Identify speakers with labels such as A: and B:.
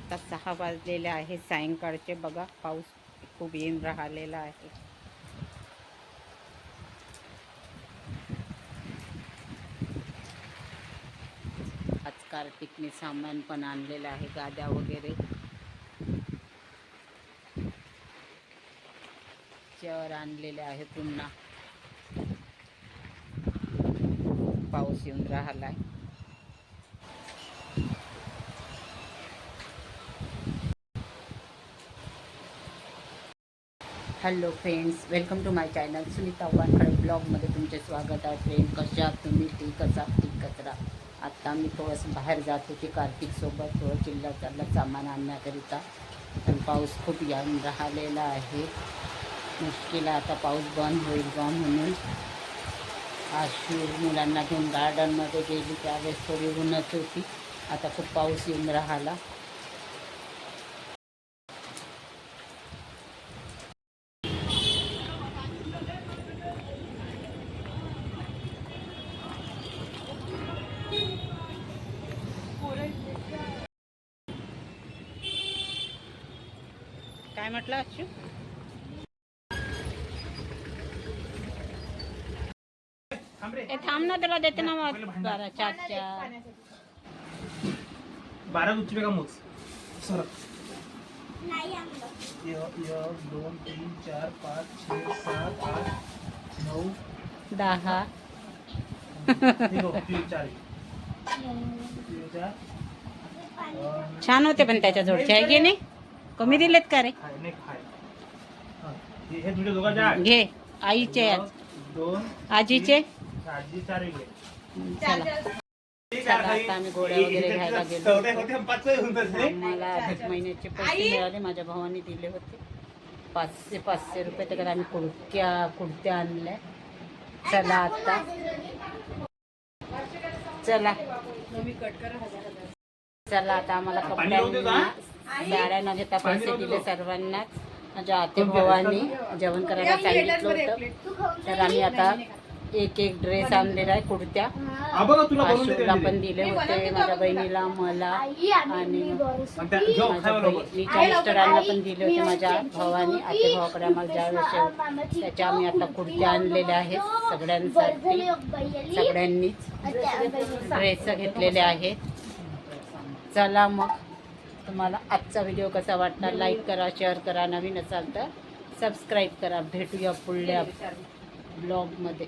A: आत्ता 6 वाजलेले आहे सायंकाळचे. बघा पाऊस खूप येऊन राहिलेला आहे. आज कार्तिकने सामान पण आणलेलं आहे, गाद्या वगैरे, चेअर आणलेले आहे. पुन्हा पाऊस येऊन राहिलाय. Hello friends, welcome to my channel Sunita Wankhede ब्लॉगमध्ये तुमचे स्वागत आहे. फ्रेंड, कशा आहात तुम्ही? ठीक कचरा. आत्ता मी थोडंसं बाहेर जात होते कार्तिकसोबत, थोडं चिल्लर सामान आणण्याकरिता. पण पाऊस खूप येऊन राहिलेला आहे. मुश्किल आता पाऊस बंद होईल बा म्हणून. आज मुलांना घेऊन गार्डनमध्ये गेली, त्यावेळेस थोडी ऊनच होती. आता खूप पाऊस येऊन राहिला. काय म्हटलं अच्चू? थांब ना, त्याला देते ना. 12 4
B: 12 उचले का मोज सर. 1 2 3 4 5 6 7 8 9
A: 10 छान होते पण त्याच्या जोडचे आहे की नाही? कमी दिलेत का रे? घे आईचे, आजीचे. चला आता आम्ही गोळ्या वगैरे घ्यायला गेलो. मला अधिक महिन्याचे पैसे मिळाले, माझ्या भावाने दिले होते 500 रुपये. त्याच्यात आम्ही कुर्त्या आणल्या. चला आता चला आता आम्हाला कपड्यांना साड्या न घेता पैसे दिले सर्वांनाच. माझ्या आते भावाने जेवण करायला सांगितलं होतं, तर आम्ही आता एक ड्रेस आणलेला आहे, कुर्त्या. आशूला पण दिले होते, माझ्या बहिणीला, मला आणि माझ्या बहिणीच्या मिस्टरांना पण दिले होते माझ्या भावाने. आते भावाकडे आम्हाला ज्यावेळेस त्याच्या आम्ही आता कुर्त्या आणलेल्या आहेत सगळ्यांसाठी. सगळ्यांनीच ड्रेस घेतलेले आहेत. चला मग, तुम्हाला आजचा व्हिडिओ कसा वाटला? लाईक करा, शेअर करा, नवीन असाल तर सबस्क्राईब करा. भेटूया पुढल्या ब्लॉगमध्ये.